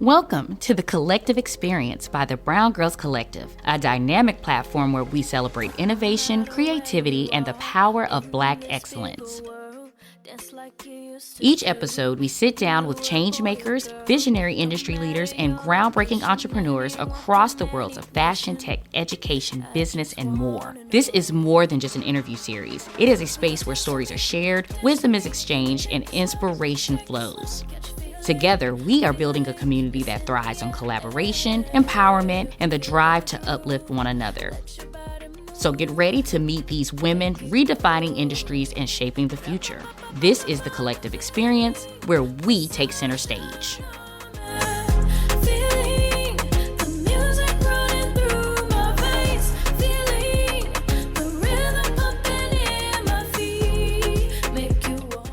Welcome to the Collective Experience by the BrwnGrlz Collective, a dynamic platform where we celebrate innovation, creativity, and the power of Black excellence. Each episode, we sit down with change makers, visionary industry leaders, and groundbreaking entrepreneurs across the worlds of fashion, tech, education, business, and more. This is more than just an interview series. It is a space where stories are shared, wisdom is exchanged, and inspiration flows. Together, we are building a community that thrives on collaboration, empowerment, and the drive to uplift one another. So get ready to meet these women redefining industries and shaping the future. This is the Collective Experience, where we take center stage.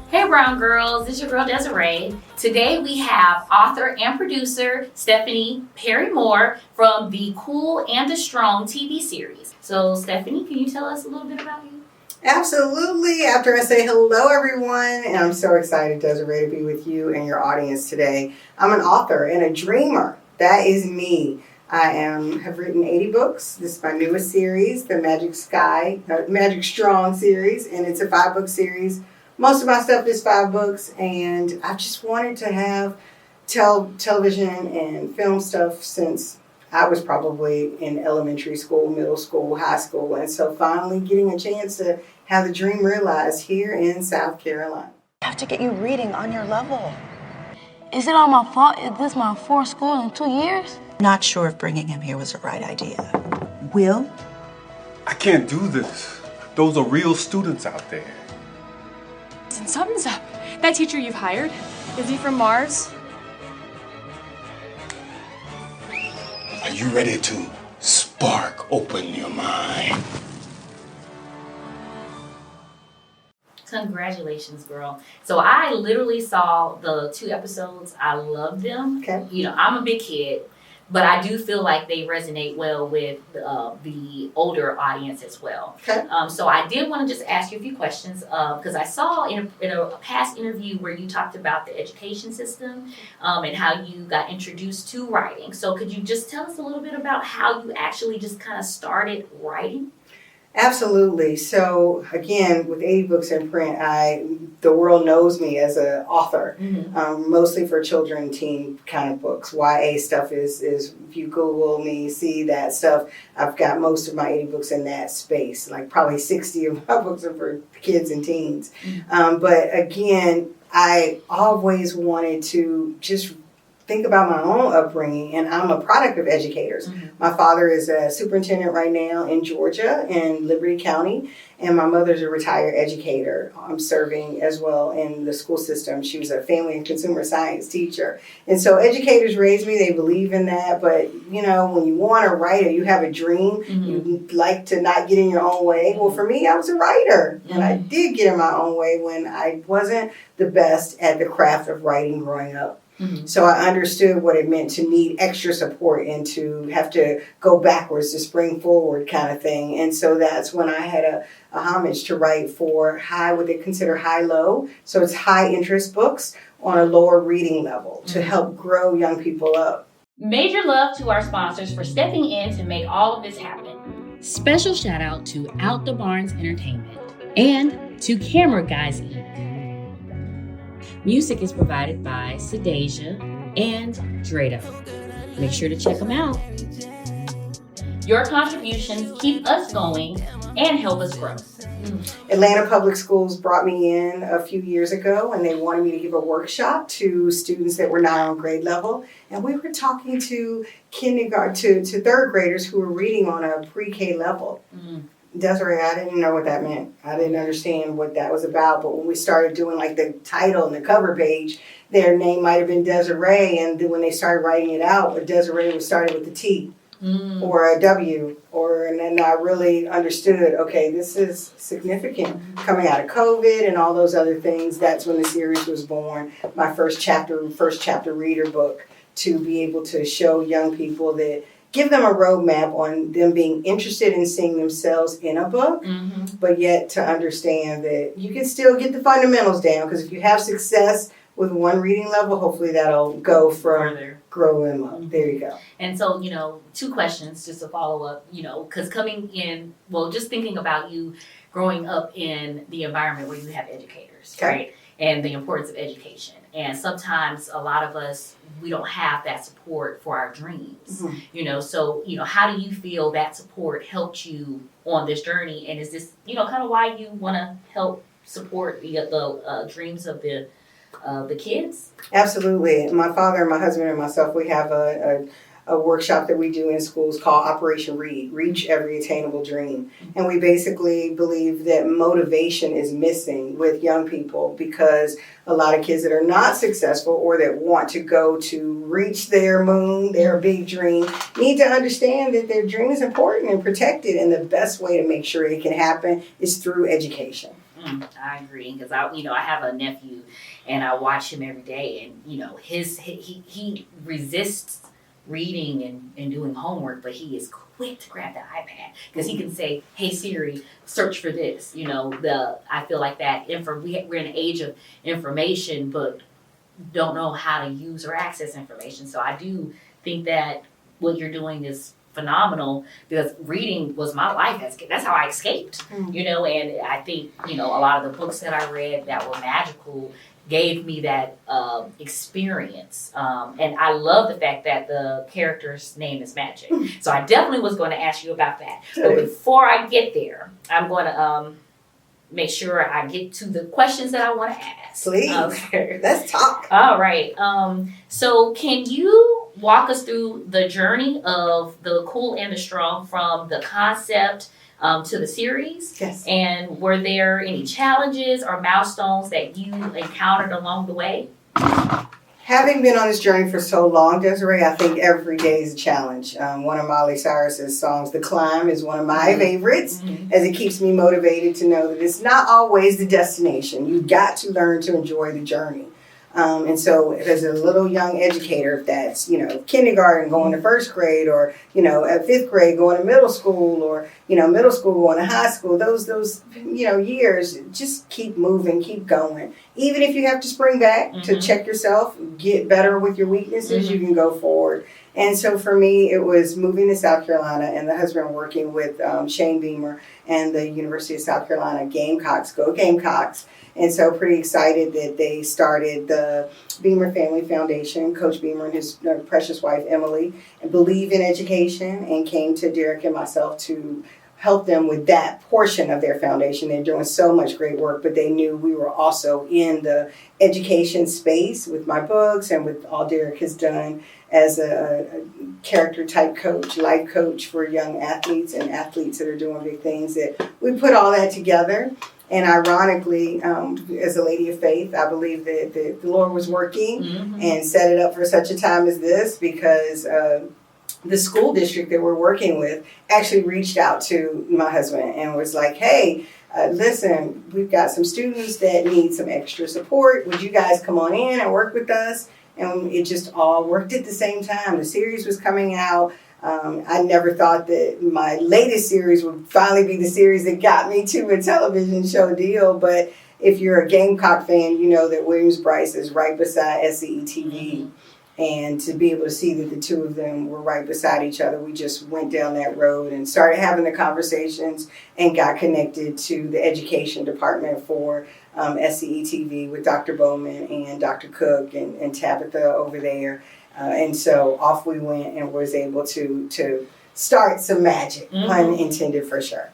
Hey Brown Girls, this is your girl Desiree. Today we have author and producer Stephanie Perry Moore from the Cool and the Strong TV series. So Stephanie, can you tell us a little bit about you? Absolutely. After I say hello everyone, and I'm so excited, Desiree, to be with you and your audience today. I'm an author and a dreamer. That is me. I have written 80 books. This is my newest series, the Magic Strong series, and it's a 5-book series. Most of my stuff is 5 books, and I just wanted to have television and film stuff since I was probably in elementary school, middle school, high school, and so finally getting a chance to have the dream realized here in South Carolina. I have to get you reading on your level. Is it all my fault? Is this my 4th school in 2 years? Not sure if bringing him here was the right idea. Will? I can't do this. Those are real students out there. Something's up. That teacher you've hired, is he from Mars? Are you ready to spark open your mind? Congratulations, girl. So I literally saw the 2 episodes. I loved them. Okay. You know, I'm a big kid, but I do feel like they resonate well with the older audience as well. Okay. So I did want to just ask you a few questions because I saw in a past interview where you talked about the education system and how you got introduced to writing. So could you just tell us a little bit about how you actually just kind of started writing? Absolutely. So again, with 80 books in print, the world knows me as an author, mostly for children and teen kind of books. YA stuff is if you Google me, see that stuff. I've got most of my 80 books in that space, like probably 60 of my books are for kids and teens. But again, I always wanted to just think about my own upbringing, and I'm a product of educators. My father is a superintendent right now in Georgia in Liberty County, and my mother's a retired educator. I'm serving as well in the school system. She was a family and consumer science teacher. And so educators raised me, they believe in that, but you know, when you want to write or you have a dream, you like to not get in your own way. Well, for me, I was a writer, and I did get in my own way when I wasn't the best at the craft of writing growing up. So I understood what it meant to need extra support and to have to go backwards to spring forward kind of thing. And so that's when I had a homage to write for what they consider high-low. So it's high-interest books on a lower reading level to help grow young people up. Major love to our sponsors for stepping in to make all of this happen. Special shout out to Out the Barns Entertainment and to Camera Guys Inc. Music is provided by Sedasia and Drado. Make sure to check them out. Your contributions keep us going and help us grow. Atlanta Public Schools brought me in a few years ago, and they wanted me to give a workshop to students that were not on grade level. And we were talking to kindergarten to 3rd graders who were reading on a pre-K level. Desiree, I didn't know what that meant. I didn't understand what that was about. But when we started doing like the title and the cover page, their name might have been Desiree. And then when they started writing it out, Desiree was started with a T or a W. And then I really understood, okay, this is significant. Coming out of COVID and all those other things, that's when the series was born. My first chapter reader book, to be able to show young people that give them a roadmap on them being interested in seeing themselves in a book, but yet to understand that you can still get the fundamentals down, because if you have success with one reading level, hopefully that'll go from Further. grow them up. There you go. And so, two questions just to follow up, because coming in, well, just thinking about you growing up in the environment where you have educators, Okay. right? And the importance of education. And sometimes a lot of us, we don't have that support for our dreams, So, how do you feel that support helped you on this journey? And is this, kind of why you want to help support the dreams of the kids? Absolutely. My father, my husband, and myself, we have a workshop that we do in schools called Operation Read, Reach Every Attainable Dream. And we basically believe that motivation is missing with young people because a lot of kids that are not successful or that want to go to reach their moon, their big dream, need to understand that their dream is important and protected. And the best way to make sure it can happen is through education. I agree, because I have a nephew and I watch him every day, and he resists reading and doing homework, but he is quick to grab the iPad because he can say, "Hey Siri, search for this." I feel like that we're in an age of information, but don't know how to use or access information. So I do think that what you're doing is phenomenal, because reading was my life. That's how I escaped, and I think, a lot of the books that I read that were magical gave me that experience. And I love the fact that the character's name is Magic. So I definitely was going to ask you about that. But before I get there, I'm going to make sure I get to the questions that I want to ask. Please. Okay. Let's talk. All right. So can you walk us through the journey of The Cool and the Strong from the concept to the series? Yes. And were there any challenges or milestones that you encountered along the way? Having been on this journey for so long, Desiree, I think every day is a challenge. One of Miley Cyrus's songs, The Climb, is one of my favorites, as it keeps me motivated to know that it's not always the destination. You've got to learn to enjoy the journey. And so as a little young educator, if that's, kindergarten going to first grade, or, at fifth grade going to middle school, or, middle school going to high school, those years, just keep moving, keep going. Even if you have to spring back to check yourself, get better with your weaknesses, you can go forward. And so for me, it was moving to South Carolina and the husband working with Shane Beamer and the University of South Carolina Gamecocks, go Gamecocks. And so pretty excited that they started the Beamer Family Foundation. Coach Beamer and his precious wife, Emily, believe in education and came to Derek and myself to help them with that portion of their foundation. They're doing so much great work, but they knew we were also in the education space with my books and with all Derek has done as a character type coach, life coach for young athletes and athletes that are doing big things. That we put all that together. And ironically, as a lady of faith, I believe that the Lord was working and set it up for such a time as this, because the school district that we're working with actually reached out to my husband and was like, "Hey, listen, we've got some students that need some extra support. Would you guys come on in and work with us?" And it just all worked at the same time. The series was coming out. I never thought that my latest series would finally be the series that got me to a television show deal. But if you're a Gamecock fan, you know that Williams-Brice is right beside SCE-TV. And to be able to see that the two of them were right beside each other, we just went down that road and started having the conversations and got connected to the education department for SCE-TV with Dr. Bowman and Dr. Cook and Tabitha over there. And so off we went and was able to start some magic, pun intended for sure.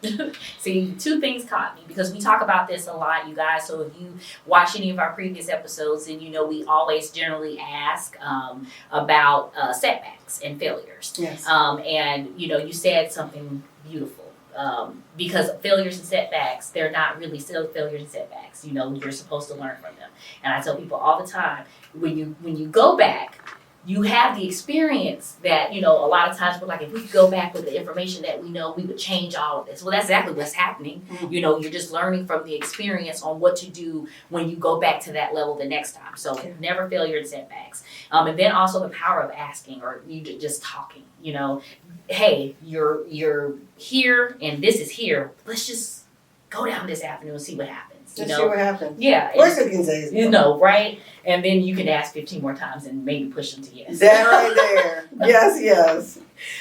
See, two things caught me, because we talk about this a lot, you guys. So if you watch any of our previous episodes, then we always generally ask about setbacks and failures. Yes. And you said something beautiful. Because failures and setbacks, they're not really still failures and setbacks. You're supposed to learn from them. And I tell people all the time, when you go back, you have the experience that, a lot of times we're like, if we could go back with the information that we know, we would change all of this. Well, that's exactly what's happening. You're just learning from the experience on what to do when you go back to that level the next time. So never failure and setbacks. And then also the power of asking, or you just talking, hey, you're here and this is here. Let's just go down this avenue and see what happens. You Let's know? see what happens. Yeah. Worst we can say is you know, right? And then you can ask 15 more times and maybe push them to yes. that right there. Yes, yes.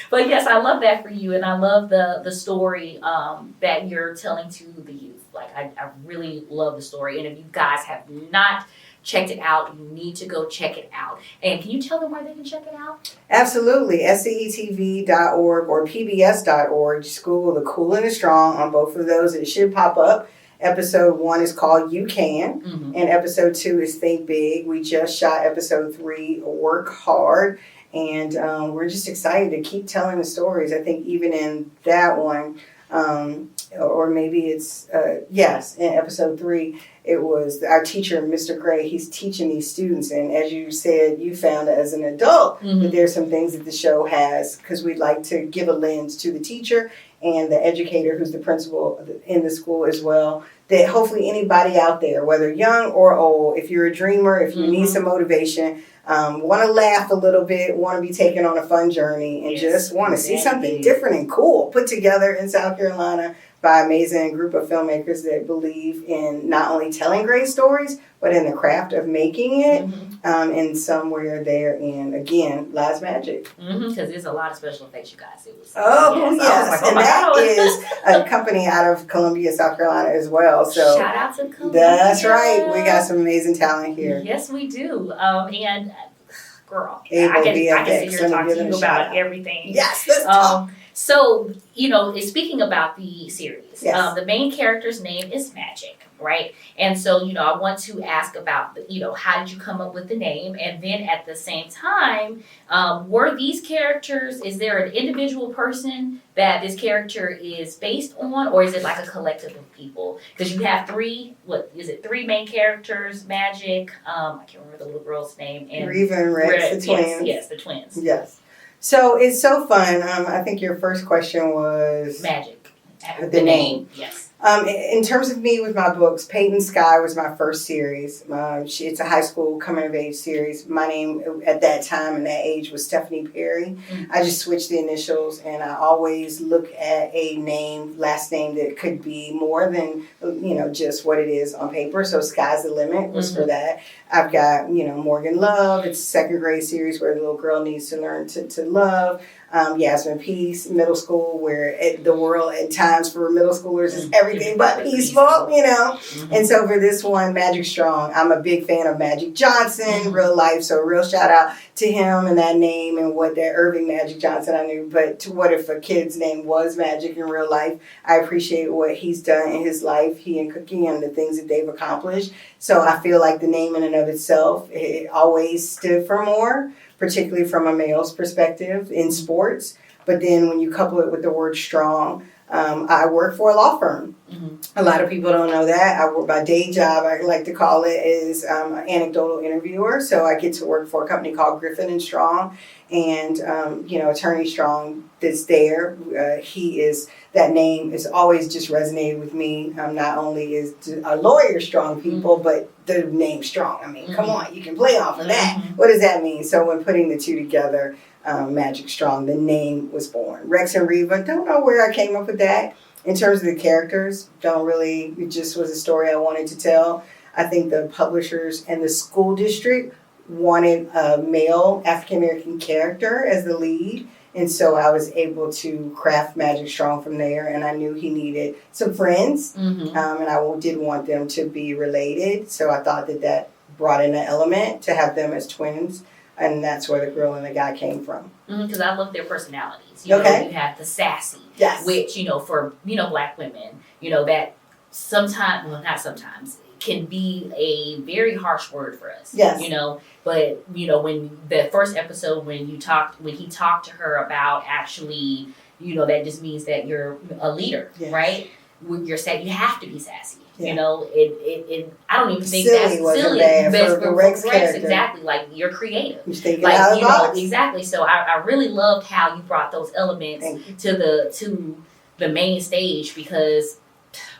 But yes, I love that for you, and I love the story that you're telling to the youth. Like, I really love the story, and if you guys have not checked it out, you need to go check it out. And can you tell them where they can check it out? Absolutely. SCETV.org or PBS.org. Just Google The Cool and the Strong on both of those. It should pop up. Episode 1 is called You Can, and episode 2 is Think Big. We just shot episode 3, Work Hard, and we're just excited to keep telling the stories. I think even in that one, or maybe it's, yes, in episode 3, it was our teacher, Mr. Gray. He's teaching these students, and as you said, you found as an adult that there's some things that the show has, because we'd like to give a lens to the teacher and the educator who's the principal in the school as well, that hopefully anybody out there, whether young or old, if you're a dreamer, if you need some motivation, want to laugh a little bit, want to be taken on a fun journey, and just want to see something different and cool put together in South Carolina by an amazing group of filmmakers that believe in not only telling great stories, but in the craft of making it, and somewhere therein, again, lies magic. Because there's a lot of special effects, you guys. It was, Yes. I was like, oh And my that God. is a company out of Columbia, South Carolina as well. So Shout out to Columbia. that's right. We got some amazing talent here. Yes, we do. And girl, Able I can VFX, sit here and talk give to them you a shout about out. everything. Yes, let's talk. So, you know, speaking about the series, Yes. the main character's name is Magic, right? And so, you know, I want to ask about, you know, how did you come up with the name? And then at the same time, were these characters, is there an individual person that this character is based on, or is it like a collective of people? Because you have three main characters, Magic, I can't remember the little girl's name, and Reva and Rex, the twins. Yes, the twins. Yes. So it's so fun. I think your first question was Magic. The name. Yes. In terms of me with my books, Peyton Sky was my first series. It's a high school coming of age series. My name at that time and that age was Stephanie Perry. I just switched the initials, and I always look at a name, last name that could be more than, you know, just what it is on paper. So Sky's the Limit was for that. I've got, you know, Morgan Love. It's a second grade series where the little girl needs to learn to love. Yasmin Peace, middle school, where the world at times for middle schoolers is everything but peaceful, you know. And so for this one, Magic Strong, I'm a big fan of Magic Johnson, real life. So real shout out to him and that name and what that Irving Magic Johnson I knew. But to what if a kid's name was Magic in real life? I appreciate what he's done in his life, he and Cookie, and the things that they've accomplished. So I feel like the name in and of itself, it always stood for more, particularly from a male's perspective in sports. But then when you couple it with the word strong, I work for a law firm. A lot of people don't know that. My day job, I like to call it, is an anecdotal interviewer. So I get to work for a company called Griffin and Strong. And, you know, Attorney Strong that's there, that name has always just resonated with me. Not only is a lawyer strong people, but the name Strong. I mean, come on, you can play off of that. What does that mean? So when putting the two together, Magic Strong, the name was born. Rex and Reva, don't know where I came up with that. In terms of the characters, it just was a story I wanted to tell. I think the publishers and the school district wanted a male African-American character as the lead. And so I was able to craft Magic Strong from there. And I knew he needed some friends. And I did want them to be related. So I thought that brought in an element to have them as twins. And that's where the girl and the guy came from. Because I love their personalities. You know, you have the sassy, which, you know, for, you know, Black women, you know, that sometimes, well, not sometimes, can be a very harsh word for us. Yes. You know, but, you know, when the first episode, when he talked to her about actually, you know, that just means that you're a leader, right? When you're sad, you have to be sassy. You know, I don't even think silly that's silly. For Rex character. Exactly, like you're creative. You're thinking out of the box. Exactly. So I really loved how you brought those elements to the main stage, because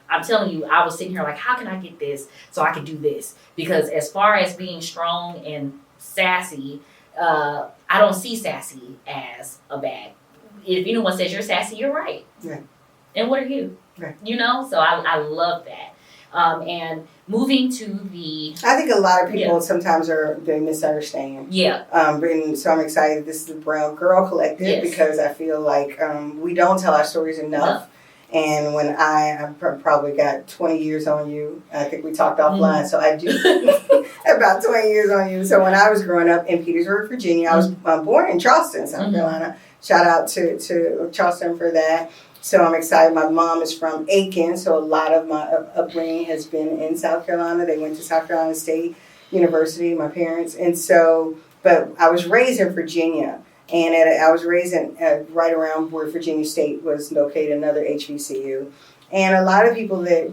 I'm telling you, I was sitting here like, how can I get this so I can do this? Because as far as being strong and sassy, I don't see sassy as a bad. If anyone says you're sassy, you're right. Yeah. And what are you? Right. You know, so I love that. And moving to the I think a lot of people sometimes they misunderstand. yeah. And so I'm excited. This is the Brown Girl Collective because I feel like we don't tell our stories enough. And when I probably got 20 years on you, I think we talked offline, so I do about 20 years on you. So when I was growing up in Petersburg, Virginia, I was born in Charleston, South Carolina. Shout out to Charleston for that. So I'm excited. My mom is from Aiken, so a lot of my upbringing has been in South Carolina. They went to South Carolina State University, my parents. And so, but I was raised in Virginia. And I was raised in, right around where Virginia State was located, another HBCU. And a lot of people that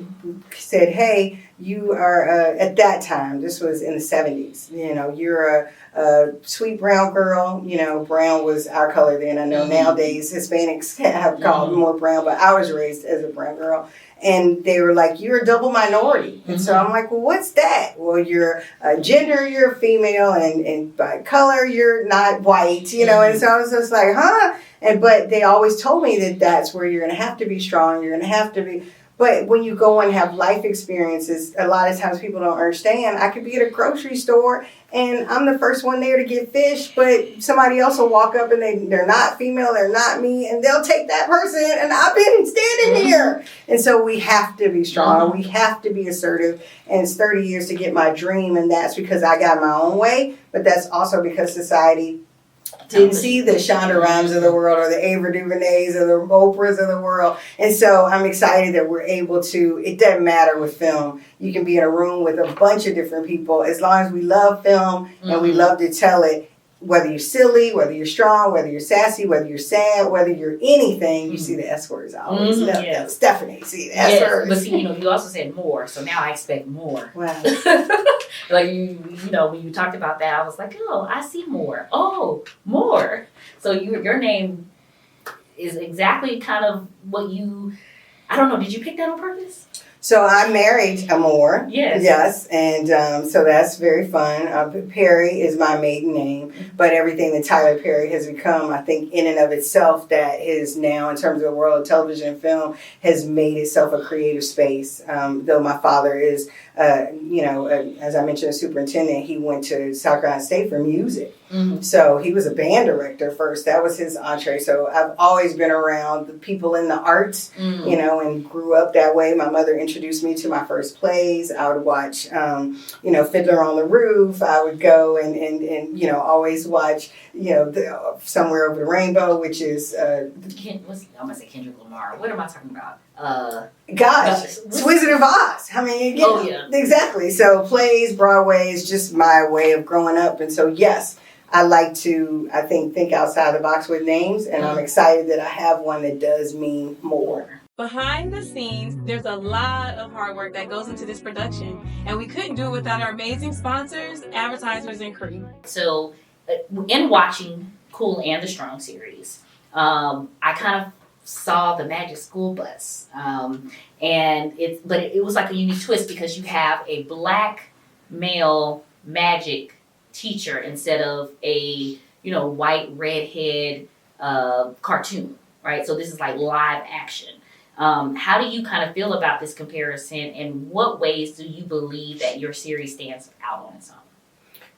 said, hey, you are, at that time, this was in the 70s, you know, you're a sweet brown girl. You know, brown was our color then. I know nowadays Hispanics have called more brown, but I was raised as a brown girl. And they were like, you're a double minority. And so I'm like, well, what's that? Well, you're gender, you're female, and by color, you're not white, you know. And so I was just like, huh? But they always told me that that's where you're going to have to be strong. You're going to have to be. But when you go and have life experiences, a lot of times people don't understand. I could be at a grocery store and I'm the first one there to get fish, but somebody else will walk up and they're not female, they're not me, and they'll take that person, and I've been standing here. And so we have to be strong. We have to be assertive. And it's 30 years to get my dream, and that's because I got my own way, but that's also because society didn't see the Shonda Rhimes of the world or the Ava DuVernays or the Oprahs of the world. And so I'm excited that we're able to, it doesn't matter with film. You can be in a room with a bunch of different people. As long as we love film and we love to tell it, whether you're silly, whether you're strong, whether you're sassy, whether you're sad, whether you're anything, you see the S words. I always love that. Stephanie, see the S words. But see, you know, you also said more, so now I expect more. Wow. Like, you know, when you talked about that, I was like, oh, I see more. Oh, more. So your name is exactly kind of what you, I don't know, did you pick that on purpose? So I married Amor. Yes. Yes. And so that's very fun. Perry is my maiden name, but everything that Tyler Perry has become, I think, in and of itself, that is now, in terms of the world of television and film, has made itself a creative space. Though my father is, you know, as I mentioned, a superintendent, he went to South Carolina State for music. So he was a band director first. That was his entree. So I've always been around the people in the arts, you know, and grew up that way. My mother introduced me to my first plays. I would watch, you know, Fiddler on the Roof. I would go and you know, always watch, you know, Somewhere Over the Rainbow, which is... I'm going to say Kendrick Lamar. What am I talking about? Gosh, it's Wizard of Oz. I mean, you know, exactly. So plays, Broadway is just my way of growing up. And so, yes, I like to, I think outside the box with names, and I'm excited that I have one that does mean more. Behind the scenes, there's a lot of hard work that goes into this production, and we couldn't do it without our amazing sponsors, advertisers, and crew. So, in watching Cool and the Strong series, I kind of saw the Magic School Bus, and it was like a unique twist because you have a black male magic teacher instead of a, you know, white redhead cartoon, right? So this is like live action. How do you kind of feel about this comparison, and what ways do you believe that your series stands out on its own?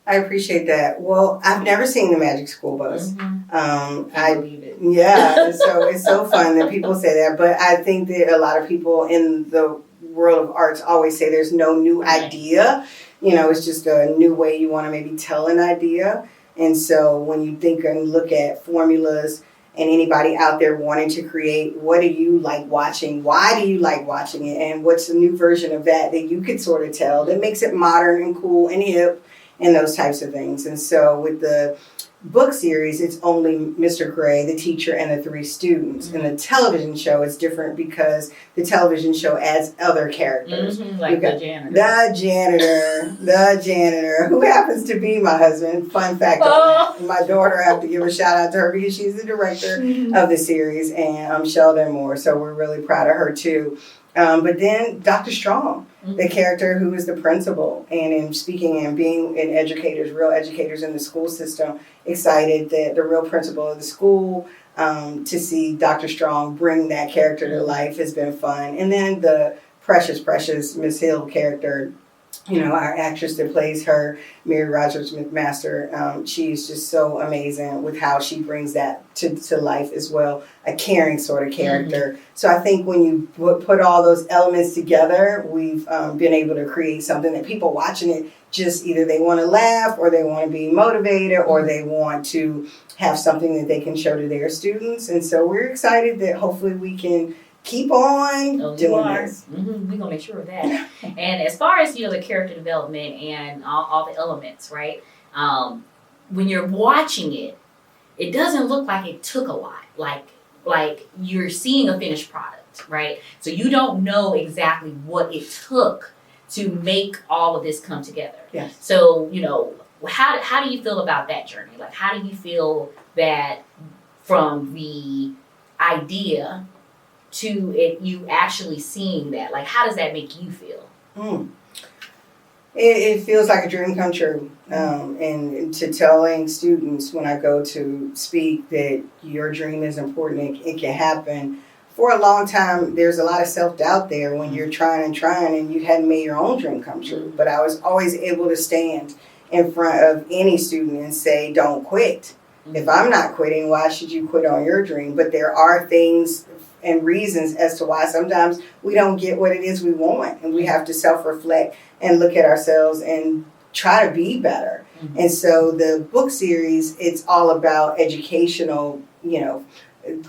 I appreciate that. Well, I've never seen the Magic School Bus. I believe it. Yeah, so it's so fun that people say that, but I think that a lot of people in the world of arts always say there's no new idea. You know, it's just a new way you want to maybe tell an idea. And so when you think and look at formulas and anybody out there wanting to create, what do you like watching? Why do you like watching it? And what's the new version of that you could sort of tell that makes it modern and cool and hip and those types of things. And so with the book series, it's only Mr. Gray, the teacher, and the 3 students. In the television show, it's different because the television show adds other characters. Like the janitor. The janitor, who happens to be my husband. Fun fact. My daughter, I have to give a shout out to her because she's the director of the series, and Sheldon Moore. So we're really proud of her too. But then Dr. Strong, the character who is the principal, and in speaking and being in educators, real educators in the school system, excited that the real principal of the school, to see Dr. Strong bring that character to life has been fun. And then the precious Miss Hill character. You know, our actress that plays her, Mary Rogers McMaster, she's just so amazing with how she brings that to life as well. A caring sort of character. So I think when you put all those elements together, we've been able to create something that people watching it just either they want to laugh or they want to be motivated or they want to have something that they can show to their students. And so we're excited that hopefully we can keep on doing this. We're gonna make sure of that. And as far as the character development and all the elements, right? When you're watching it, it doesn't look like it took a lot. Like you're seeing a finished product, right? So you don't know exactly what it took to make all of this come together. Yes. So how do you feel about that journey? Like, how do you feel that from the idea to you actually seeing that? Like, how does that make you feel? It feels like a dream come true. And to telling students when I go to speak that your dream is important, it can happen. For a long time, there's a lot of self-doubt there when you're trying and you hadn't made your own dream come true. But I was always able to stand in front of any student and say, don't quit. If I'm not quitting, why should you quit on your dream? But there are things and reasons as to why sometimes we don't get what it is we want, and we have to self-reflect and look at ourselves and try to be better. And so the book series, it's all about educational,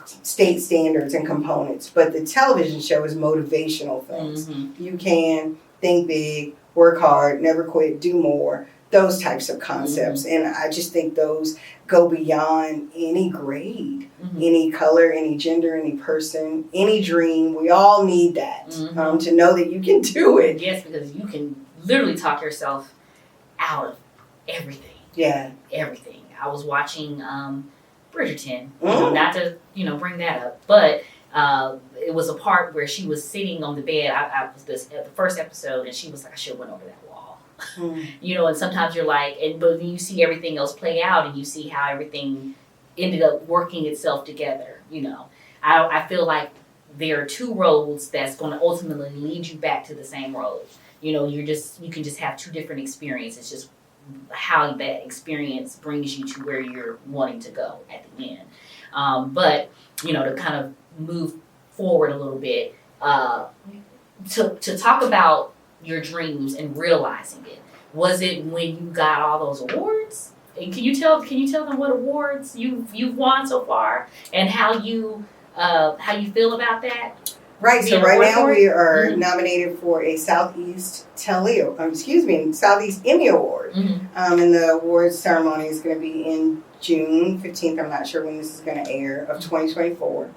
state standards and components, but the television show is motivational things. You can think big, work hard, never quit, do more, those types of concepts. And I just think those go beyond any grade, any color, any gender, any person, any dream. We all need that to know that you can do it. Yes, because you can literally talk yourself out of everything. Yeah. Everything. I was watching Bridgerton, not to, bring that up, but it was a part where she was sitting on the bed. I was at the first episode, and she was like, I should have went over that wall. And sometimes you're like, but then you see everything else play out, and you see how everything ended up working itself together. I feel like there are two roads that's going to ultimately lead you back to the same road. You can just have two different experiences, just how that experience brings you to where you're wanting to go at the end. But to kind of move forward a little bit, to talk about your dreams and realizing it, was it when you got all those awards? And can you tell them what awards you've won so far and how you feel about that? Right, so right now we are nominated for a Southeast Emmy Award. And the awards ceremony is going to be in June 15th. I'm not sure when this is going to air, of 2024.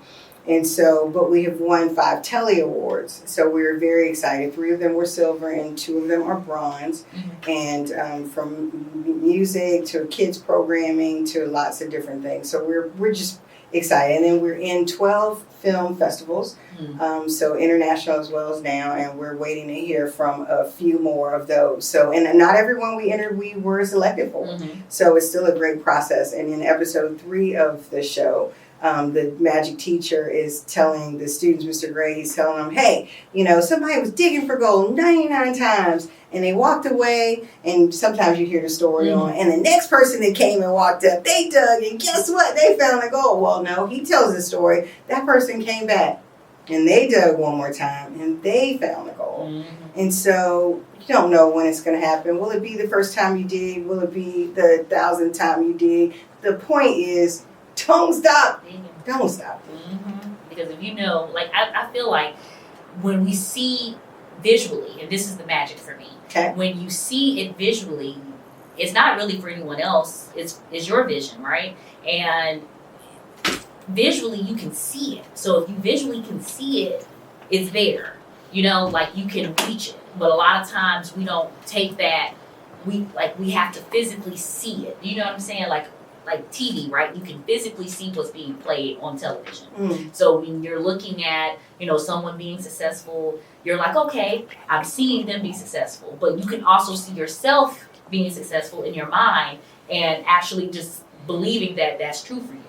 And so, but we have won 5 Telly Awards. So we're very excited. 3 of them were silver and 2 of them are bronze. And from music to kids programming to lots of different things. So we're just excited. And then we're in 12 film festivals, so international as well as now, and we're waiting to hear from a few more of those. So, and not everyone we entered we were selected for. So it's still a great process. And in episode 3 of the show, the magic teacher is telling the students, Mr. Gray, he's telling them, hey, somebody was digging for gold 99 times and they walked away, and sometimes you hear the story on, and the next person that came and walked up, they dug, and guess what? They found the gold. Well, no, he tells the story. That person came back and they dug one more time and they found the gold. And so you don't know when it's going to happen. Will it be the first time you dig? Will it be the 1,000th time you dig? The point is, don't stop. Don't stop. Because if I feel like when we see visually, and this is the magic for me, when you see it visually, it's not really for anyone else. It's your vision, right? And visually you can see it. So if you visually can see it, it's there. You can reach it. But a lot of times we don't take that. We have to physically see it. You know what I'm saying? Like TV, right? You can physically see what's being played on television. So when you're looking at, someone being successful, you're like, okay, I'm seeing them be successful. But you can also see yourself being successful in your mind and actually just believing that that's true for you.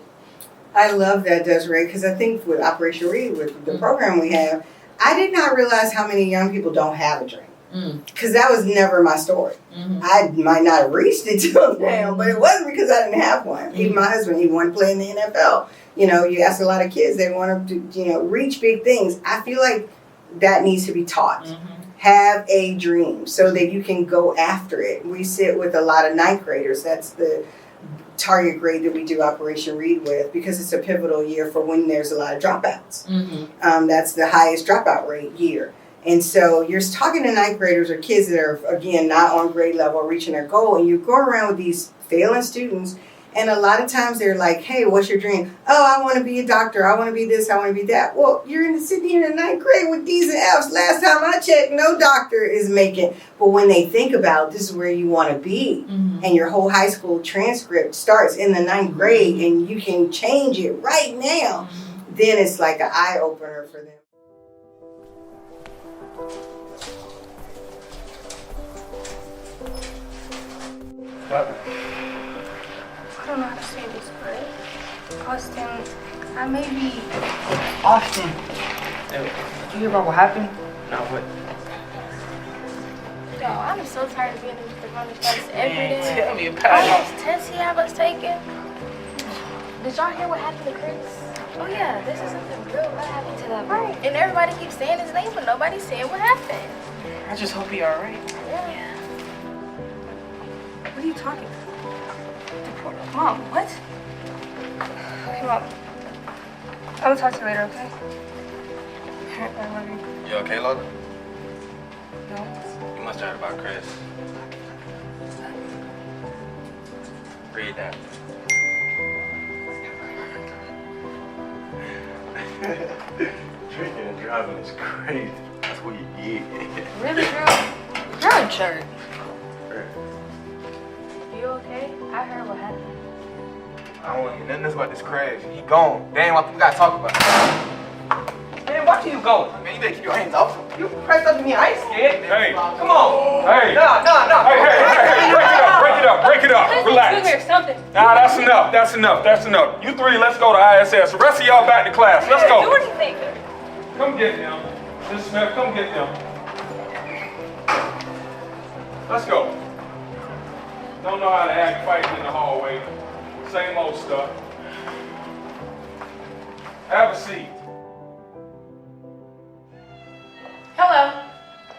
I love that, Desiree, because I think with Operation Read, with the program we have, I did not realize how many young people don't have a dream. Because that was never my story. I might not have reached it till now, but it wasn't because I didn't have one. Even my husband, he wanted to play in the NFL. You know, you ask a lot of kids, they want to, you know, reach big things. I feel like that needs to be taught. Have a dream so that you can go after it. We sit with a lot of ninth graders. That's the target grade that we do Operation Read with, because it's a pivotal year for when there's a lot of dropouts. That's the highest dropout rate year. And so you're talking to ninth graders or kids that are, again, not on grade level, reaching their goal, and you go around with these failing students, and a lot of times they're like, hey, what's your dream? Oh, I want to be a doctor. I want to be this. I want to be that. Well, you're sitting here in ninth grade with D's and F's. Last time I checked, no doctor is making. But when they think about this is where you want to be, and your whole high school transcript starts in the ninth grade, and you can change it right now, then it's like an eye-opener for them. I don't know how to say this, but Austin, I may be... Austin! Hey, did you hear about what happened? No, what? Yo, I'm so tired of being in the running class every day. Tell me about All it. those tests he have us taking. Did y'all hear what happened to Chris? Oh yeah, this is something real bad happened to that boy. Right. And everybody keeps saying his name, but nobody's saying what happened. I just hope he alright. Yeah. What are you talking about? Mom, what? Okay, Mom. I will talk to you later, okay? I love you. You okay, Lola? No. You must have heard about Chris. Read that. Drinking and driving is crazy. That's what you get. Really, girl? You're a jerk. You okay? I heard what happened. I don't want to hear nothing else about this crash. He gone. Damn, what we gotta talk about? Man, watch you go. Man, you better keep your hands off him. You pressed up to me, I ain't scared. Hey. Come on. Hey. Nah. Hey, break it up. Relax. Something. Nah, that's enough. You three, let's go to ISS. The rest of y'all back to class. Let's go. Do anything. Come get them. Miss Smith, come get them. Let's go. Don't know how to act fighting in the hallway. Same old stuff. Have a seat. Hello,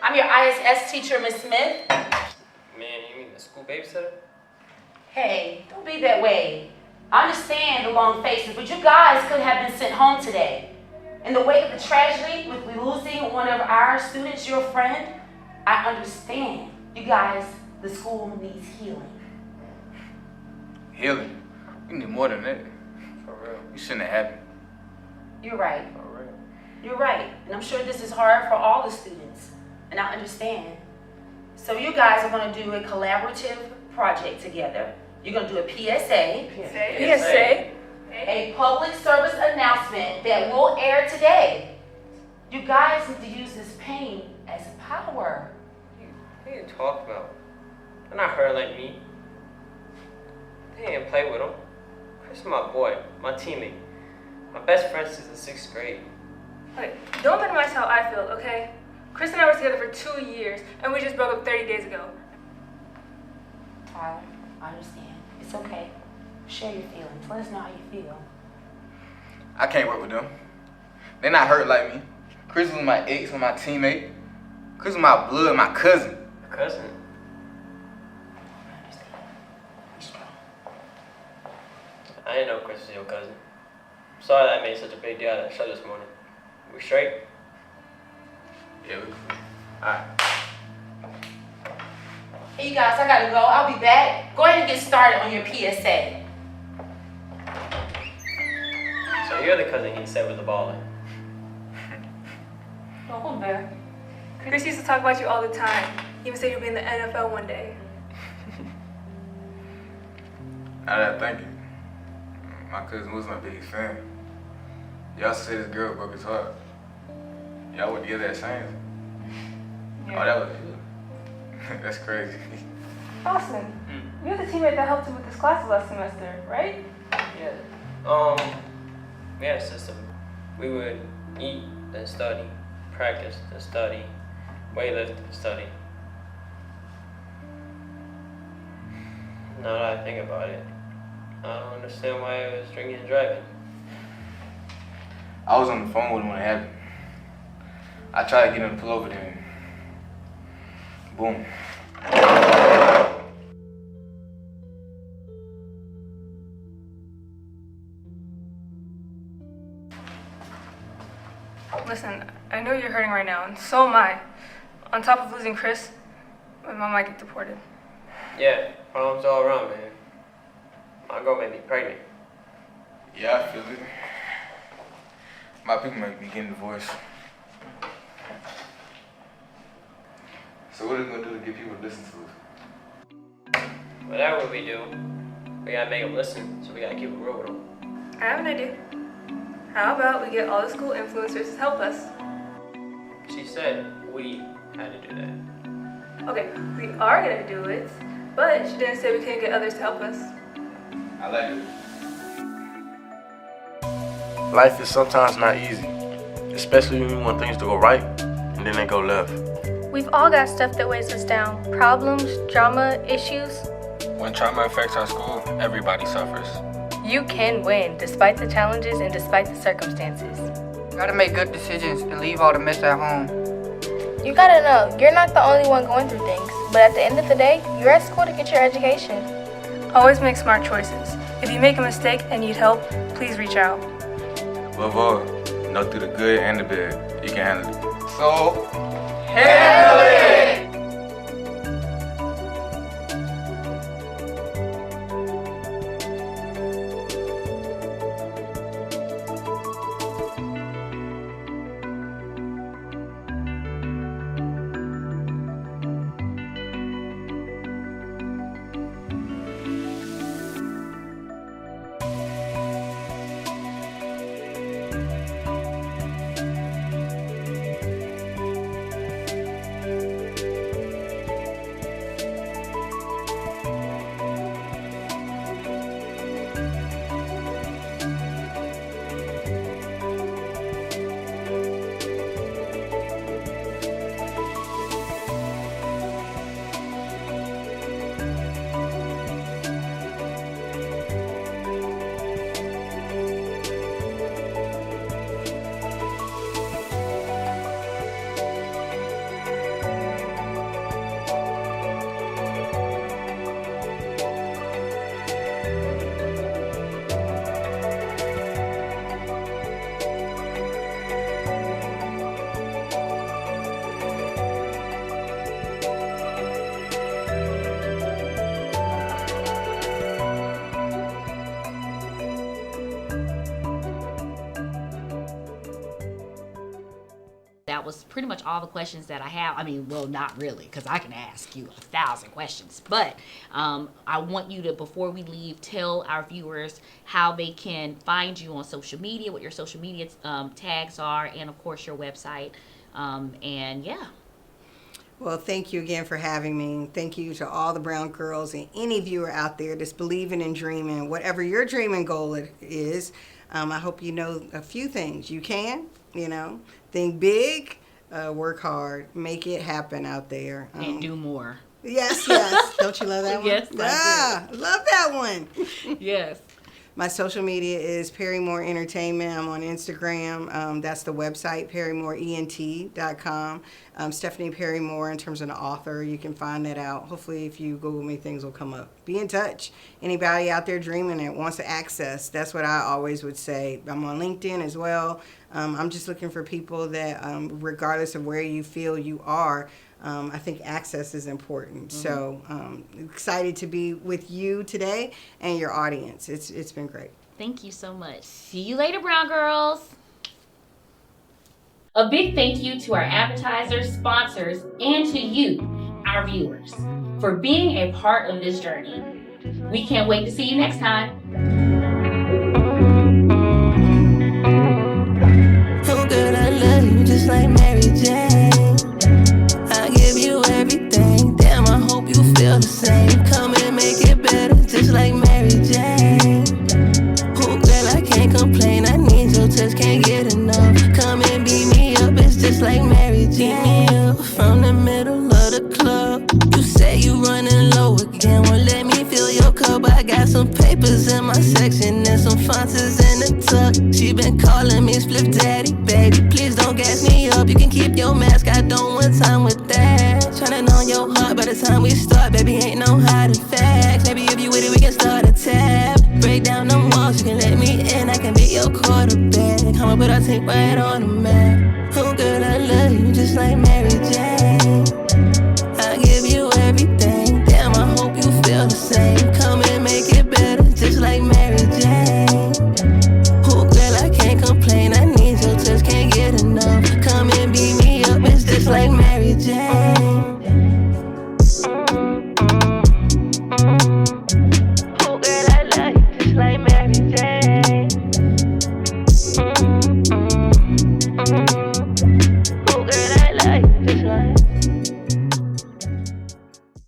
I'm your ISS teacher, Miss Smith. Man, you mean the school babysitter? Hey, don't be that way. I understand the long faces, but you guys could have been sent home today. In the wake of the tragedy with losing one of our students, your friend, I understand. You guys, the school needs healing. Healing? We need more than that. For real. You shouldn't have happened. You're right. For real. You're right. And I'm sure this is hard for all the students. And I understand. So you guys are going to do a collaborative project together. You're going to do a PSA. PSA? A public service announcement that will air today. You guys need to use this pain as power. What are you talking about? They're not hurt like me. They didn't play with him. Chris is my boy, my teammate. My best friend since the 6th grade. Okay, don't minimize how I feel, okay? Chris and I were together for 2 years, and we just broke up 30 days ago. Tyler, I understand. It's okay. Share your feelings. Let us know how you feel. I can't work with them. They're not hurt like me. Chris was my ex, was my teammate. Chris was my blood, my cousin. Your cousin? I understand. I didn't know Chris was your cousin. I'm sorry that I made such a big deal out of that show this morning. We straight? Yeah, we cool. Alright. Hey, you guys, I gotta go. I'll be back. Go ahead and get started on your PSA. So you're the cousin he said was a baller. Oh, there. Chris used to talk about you all the time. He even said you'll be in the NFL one day. Now that I think it, my cousin was my biggest fan. Y'all said this girl broke his heart. Y'all were together at Saints. Yeah. Oh, that was good. That's crazy. Austin, you're the teammate that helped him with his classes last semester, right? Yeah. We had a system. We would eat, then study, practice and study, weightlift and study. Now that I think about it, I don't understand why I was drinking and driving. I was on the phone with him when it happened. I tried to get him to pull over there. Boom. Listen, I know you're hurting right now, and so am I. On top of losing Chris, my mom might get deported. Yeah, problems all around, man. My girl may be pregnant. Yeah, I feel it. My people might be getting divorced. So what are we gonna do to get people to listen to us? Whatever we do, we gotta make them listen, so we gotta keep it real with them. I have an idea. How about we get all the school influencers to help us? She said we had to do that. Okay, we are gonna do it, but she didn't say we couldn't get others to help us. I like it. Life is sometimes not easy, especially when you want things to go right and then they go left. We've all got stuff that weighs us down. Problems, drama, issues. When trauma affects our school, everybody suffers. You can win despite the challenges and despite the circumstances. Gotta make good decisions and leave all the mess at home. You gotta know, you're not the only one going through things, but at the end of the day, you're at school to get your education. Always make smart choices. If you make a mistake and need help, please reach out. Above all, know through the good and the bad, you can handle it. So, handle it! That was pretty much all the questions that I have. I mean, well, not really, because I can ask you 1,000 questions. But I want you to, before we leave, tell our viewers how they can find you on social media, what your social media tags are, and, of course, your website. And, yeah. Well, thank you again for having me. Thank you to all the Brown girls and any viewer out there that's believing and dreaming, whatever your dream and goal is. I hope you know a few things. You can, think big, work hard, make it happen out there. And do more. Yes. Don't you love that one? Yes, I do. Love that one. Yes. My social media is Perry Moore Entertainment. I'm on Instagram. That's the website, perrymoreent.com. Stephanie Perry Moore in terms of the author. You can find that out. Hopefully, if you Google me, things will come up. Be in touch. Anybody out there dreaming that wants to access, that's what I always would say. I'm on LinkedIn as well. I'm just looking for people that, regardless of where you feel you are, I think access is important. Mm-hmm. So excited to be with you today and your audience. It's been great. Thank you so much. See you later, Brown Girls. A big thank you to our advertisers, sponsors, and to you, our viewers, for being a part of this journey. We can't wait to see you next time. Oh girl, I love you just like Mary Jane. I give you everything. Damn, I hope you feel the same. Come and make it better just like Mary Jane. Oh girl, I can't complain. I need your touch, can't get enough. Come and beat me up, it's just like Mary I got some papers in my section and some sponsors in the tuck. She been calling me Split Daddy, baby. Please don't gas me up. You can keep your mask. I don't want time with that. Tryna know your heart by the time we start, baby. Ain't no hiding facts. Maybe if you with it, we can start a tab. Break down them walls, you can let me in. I can be your quarterback. Come up with our team right on the map.